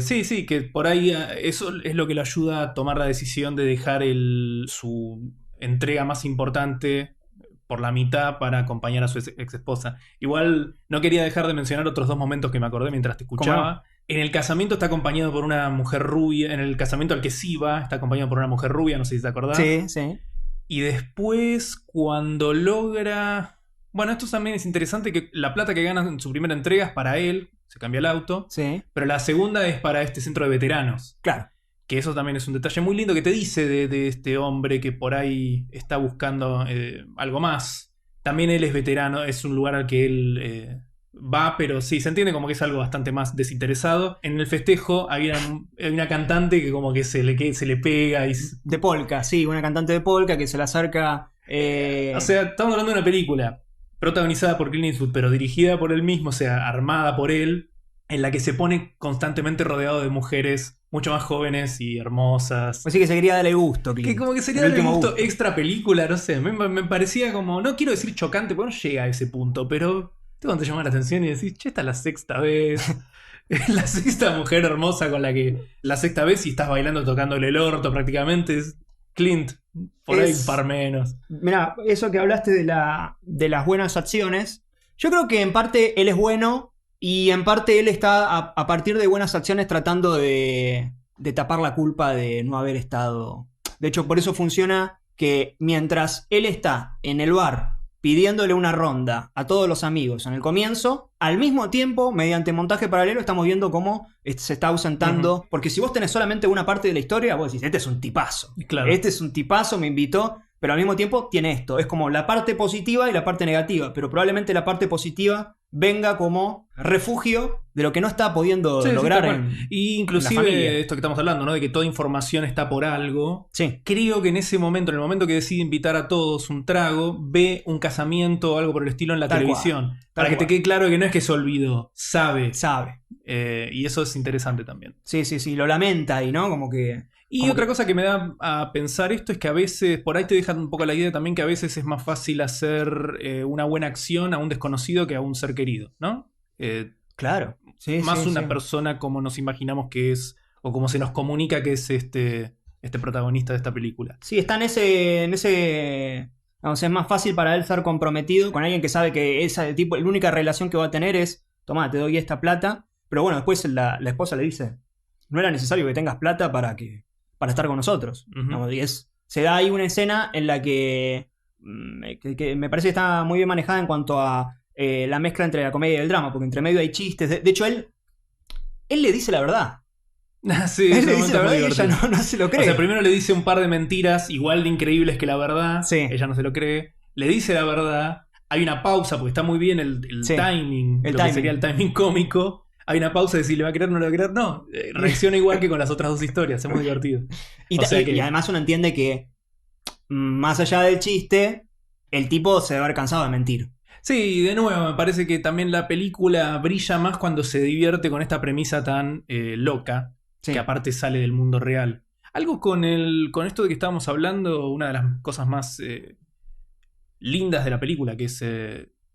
Sí, que por ahí eso es lo que le ayuda a tomar la decisión de dejar su entrega más importante por la mitad para acompañar a su ex esposa. Igual no quería dejar de mencionar otros dos momentos que me acordé mientras te escuchaba. No? En el casamiento está acompañado por una mujer rubia. En el casamiento al que sí va, está acompañado por una mujer rubia, no sé si te acordás. Sí. Y después, cuando logra... Bueno, esto también es interesante, que la plata que gana en su primera entrega es para él, se cambia el auto. Sí. Pero la segunda es para este centro de veteranos. Claro. Que eso también es un detalle muy lindo que te dice de este hombre que por ahí está buscando algo más. También él es veterano, es un lugar al que él va, pero sí, se entiende como que es algo bastante más desinteresado. En el festejo hay una cantante que como que se le pega. De polka, sí, una cantante de polka que se le acerca... O sea, estamos hablando de una película protagonizada por Clint Eastwood, pero dirigida por él mismo, o sea, armada por él, en la que se pone constantemente rodeado de mujeres mucho más jóvenes y hermosas. Pues sí, que se quería darle gusto, Clint. Que como que sería darle gusto extra película, no sé. Me parecía como, no quiero decir chocante, porque no llega a ese punto, pero cuando te llama la atención y decís, che, esta es la sexta vez. Es la sexta mujer hermosa con la que... La sexta vez y estás bailando tocándole el orto prácticamente. Es Clint, por ahí un par menos. Mirá, eso que hablaste de las buenas acciones, yo creo que en parte él es bueno... Y en parte él está a partir de buenas acciones tratando de tapar la culpa de no haber estado. De hecho, por eso funciona que mientras él está en el bar pidiéndole una ronda a todos los amigos en el comienzo, al mismo tiempo, mediante montaje paralelo, estamos viendo cómo se está ausentando. Porque si vos tenés solamente una parte de la historia, vos decís, este es un tipazo. Claro. Este es un tipazo, me invitó. Pero al mismo tiempo tiene esto. Es como la parte positiva y la parte negativa. Pero probablemente la parte positiva venga como refugio de lo que no está pudiendo lograr y inclusive esto que estamos hablando, ¿no? De que toda información está por algo. Sí. Creo que en ese momento, en el momento que decide invitar a todos un trago, ve un casamiento o algo por el estilo en la televisión. Para que te quede claro que no es que se olvidó, sabe. Y eso es interesante también. Sí, lo lamenta y ¿no? Como que... Y otra cosa que me da a pensar esto es que a veces, por ahí te dejan un poco la idea también que a veces es más fácil hacer una buena acción a un desconocido que a un ser querido, ¿no? Claro. Más una persona como nos imaginamos que es, o como se nos comunica que es este protagonista de esta película. Sí, está en ese vamos, es más fácil para él estar comprometido con alguien que sabe que ese tipo, la única relación que va a tener es, toma, te doy esta plata. Pero bueno, después la esposa le dice, no era necesario que tengas plata para estar con nosotros. ¿No? Y se da ahí una escena en la que me parece que está muy bien manejada en cuanto a la mezcla entre la comedia y el drama, porque entre medio hay chistes. De hecho, él le dice la verdad. Sí, él le dice la verdad y ella no se lo cree. O sea, primero le dice un par de mentiras igual de increíbles que la verdad. Sí. Ella no se lo cree. Le dice la verdad. Hay una pausa porque está muy bien el timing. Lo que sería el timing cómico. hay una pausa de si le va a creer o no le va a creer. No, reacciona igual que con las otras dos historias. Es muy divertido. Y además uno entiende que, más allá del chiste, el tipo se debe haber cansado de mentir. Sí, de nuevo, me parece que también la película brilla más cuando se divierte con esta premisa tan loca, Sí. que aparte sale del mundo real. Algo con esto de que estábamos hablando, una de las cosas más lindas de la película, que es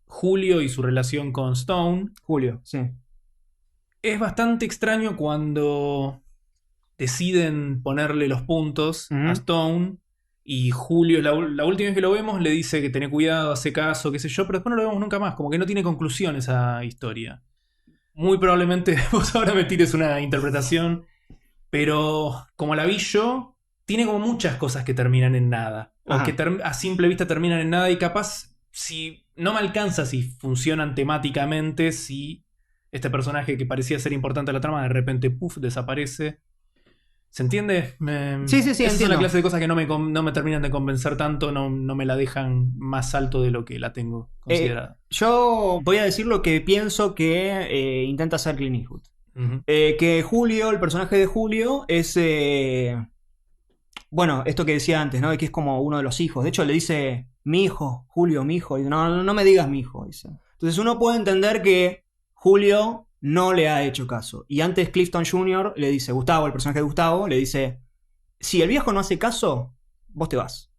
Julio y su relación con Stone. Julio, sí. Es bastante extraño cuando deciden ponerle los puntos a Stone. Y Julio, la última vez que lo vemos, le dice que tenés cuidado, hace caso, qué sé yo, pero después no lo vemos nunca más. Como que no tiene conclusión esa historia. Muy probablemente vos ahora me tires una interpretación, pero como la vi yo, tiene como muchas cosas que terminan en nada. O Ajá. que a simple vista terminan en nada y capaz, si no me alcanza si funcionan temáticamente, si este personaje que parecía ser importante a la trama de repente, puff, desaparece. ¿Se entiende? Sí, Esa es entiendo. una clase de cosas que no me terminan de convencer tanto, no me la dejan más alto de lo que la tengo considerada. Yo voy a decir lo que pienso que intenta hacer Clint Eastwood. Ujú. Que Julio, el personaje de Julio, es... bueno, esto que decía antes, ¿no? Que es como uno de los hijos. De hecho, le dice, mi hijo, Julio, mi hijo. Y no me digas mi hijo, dice. Entonces uno puede entender que Julio no le ha hecho caso. Y antes Clifton Jr. le dice, Gustavo, el personaje de Gustavo, le dice, si el viejo no hace caso, vos te vas.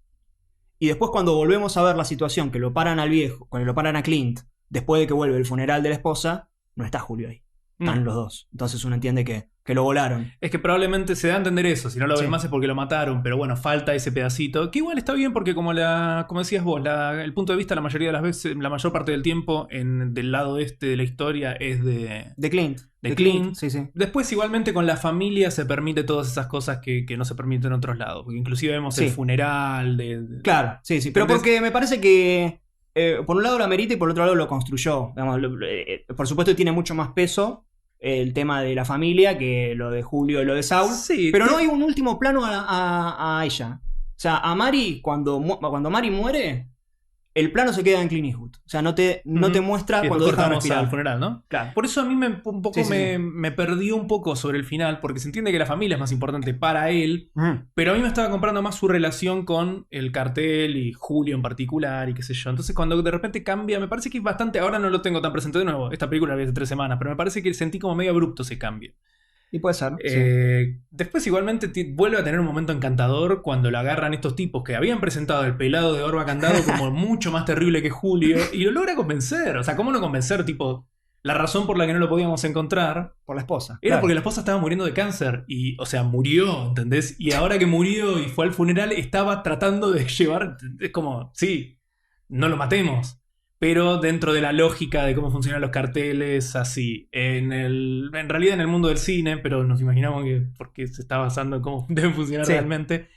Y después cuando volvemos a ver la situación, que lo paran al viejo, cuando lo paran a Clint, después de que vuelve el funeral de la esposa, no está Julio ahí. Están los dos. Entonces uno entiende que lo volaron. Es que probablemente se da a entender eso. Si no lo ves Sí. más es porque lo mataron. Pero bueno, falta ese pedacito. Que igual está bien porque como decías vos, el punto de vista la mayoría de las veces, la mayor parte del tiempo del lado este de la historia es De Clint. de Clint. Sí, sí. Después igualmente con la familia se permite todas esas cosas que no se permiten en otros lados. Porque inclusive vemos el Sí. funeral Claro, sí, sí. Pero Entonces- porque me parece que por un lado lo amerita y por otro lado lo construyó. Digamos, por supuesto tiene mucho más peso el tema de la familia que lo de Julio y lo de Saul. Sí, Pero no hay un último plano a ella. O sea, a Mari, cuando Mari muere, el plano se queda en Clint Eastwood. O sea, no te muestra Y cuando después deja de cortamos respirar. al funeral, ¿no? Claro. Por eso a mí un poco Sí, sí, sí. me perdió un poco sobre el final, porque se entiende que la familia es más importante para él, pero a mí me estaba comprando más su relación con el cartel y Julio en particular y qué sé yo. Entonces cuando de repente cambia, me parece que es bastante, ahora no lo tengo tan presente de nuevo, esta película la vi hace 3 semanas, pero me parece que sentí como medio abrupto ese cambio. Y puede ser. Sí. Después igualmente vuelve a tener un momento encantador cuando lo agarran estos tipos que habían presentado el pelado de Barba Candado como mucho más terrible que Julio y lo logra convencer. O sea, ¿cómo no convencer? Tipo, la razón por la que no lo podíamos encontrar Por la esposa. era Claro. porque la esposa estaba muriendo de cáncer y, o sea, murió, ¿entendés? Y ahora que murió y fue al funeral estaba tratando de llevar, es como, sí, no lo matemos. Pero dentro de la lógica de cómo funcionan los carteles, así. En realidad en el mundo del cine, pero nos imaginamos que porque se está basando en cómo deben funcionar Sí. realmente.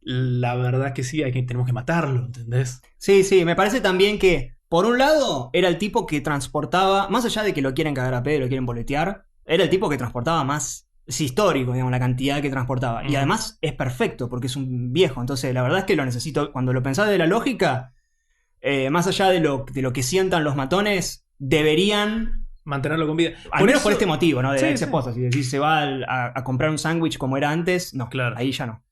La verdad es que sí, tenemos que matarlo, ¿entendés? Sí, sí, me parece también que, por un lado, era el tipo que transportaba, más allá de que lo quieren cagar a pedo, lo quieren boletear, era el tipo que transportaba más, es histórico, digamos, la cantidad que transportaba. Y además es perfecto, porque es un viejo, entonces la verdad es que lo necesito, cuando lo pensás de la lógica, más allá de lo que sientan los matones, deberían... Mantenerlo con vida. Al menos eso- por este motivo, ¿no? De Sí, la ex sí. esposa. Si decís se va a comprar un sándwich como era antes, no, Claro. ahí ya no.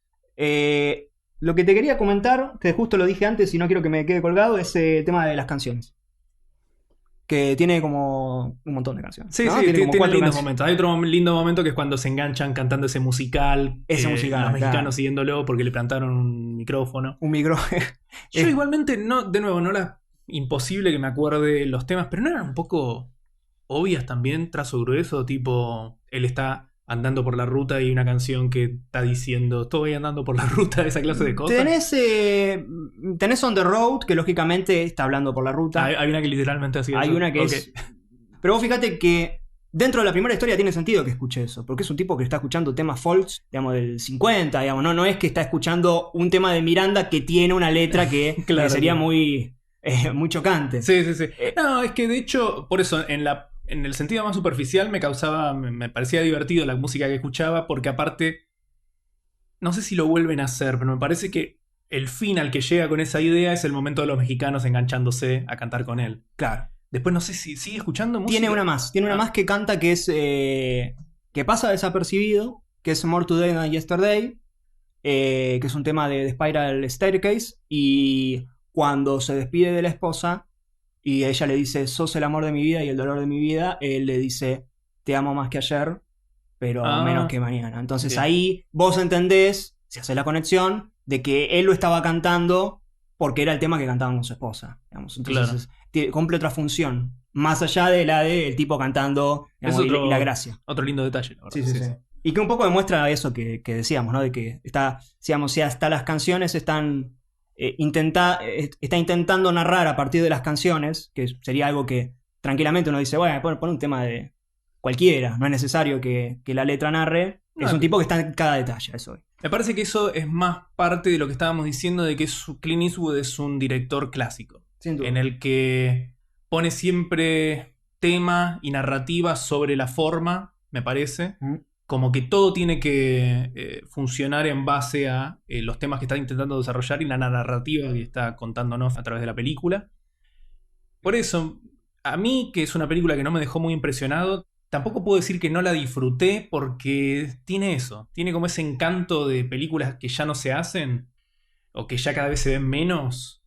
Lo que te quería comentar, que justo lo dije antes y no quiero que me quede colgado, es el tema de las canciones. Que tiene como un montón de canciones. Sí, ¿no? sí, Tiene como tiene 4 lindos canciones. momentos. Hay otro lindo momento que es cuando se enganchan cantando ese musical. Ese musical, Los mexicanos claro. siguiéndolo porque le plantaron un micrófono. Un micro. Yo igualmente, no, de nuevo, no era imposible que me acuerde los temas, pero no eran un poco obvias también, trazo grueso, tipo, él está andando por la ruta y una canción que está diciendo, estoy andando por la ruta, esa clase de cosas. Tenés On the Road, que lógicamente está hablando por la ruta. Hay una que literalmente hacía Hay eso. una que Ok. es... Pero vos fíjate que dentro de la primera historia tiene sentido que escuche eso, porque es un tipo que está escuchando temas folks, digamos, del 50, digamos, no es que está escuchando un tema de Miranda que tiene una letra que Claro, sería claro. muy chocante. Sí, sí, sí. No, es que de hecho, por eso, en el sentido más superficial me parecía divertido la música que escuchaba, porque aparte, no sé si lo vuelven a hacer, pero me parece que el fin al que llega con esa idea es el momento de los mexicanos enganchándose a cantar con él. Claro. Después no sé si sigue escuchando música. Tiene una más que canta que es que pasa desapercibido, que es More Today Than Yesterday, que es un tema de Spiral Staircase, y cuando se despide de la esposa y ella le dice, sos el amor de mi vida y el dolor de mi vida, él le dice, te amo más que ayer, pero menos que mañana. Entonces bien. ahí vos entendés, si haces la conexión, de que él lo estaba cantando porque era el tema que cantaba con su esposa. Digamos. Entonces cumple otra función, más allá de la del tipo cantando, digamos, es otro, y la gracia. otro lindo detalle, la verdad. Sí. Y que un poco demuestra eso que decíamos, ¿no? De que está, digamos, si hasta las canciones están está intentando narrar a partir de las canciones, que sería algo que tranquilamente uno dice, bueno, pon un tema de cualquiera, no es necesario que la letra narre. No, es un tipo que está en cada detalle, eso. me parece que eso es más parte de lo que estábamos diciendo de que Clint Eastwood es un director clásico, Sin duda. en el que pone siempre tema y narrativa sobre la forma, me parece. Como que todo tiene que funcionar en base a los temas que está intentando desarrollar y la narrativa que está contándonos a través de la película. Por eso, a mí, que es una película que no me dejó muy impresionado, tampoco puedo decir que no la disfruté porque tiene eso, tiene como ese encanto de películas que ya no se hacen o que ya cada vez se ven menos,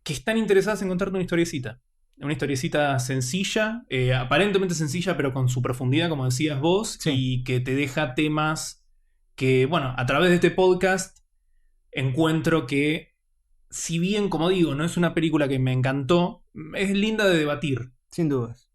que están interesadas en contarte una historiecita. Una historiecita sencilla, aparentemente sencilla, pero con su profundidad, como decías vos, Sí. y que te deja temas que, bueno, a través de este podcast encuentro que, si bien, como digo, no es una película que me encantó, es linda de debatir. Sin dudas.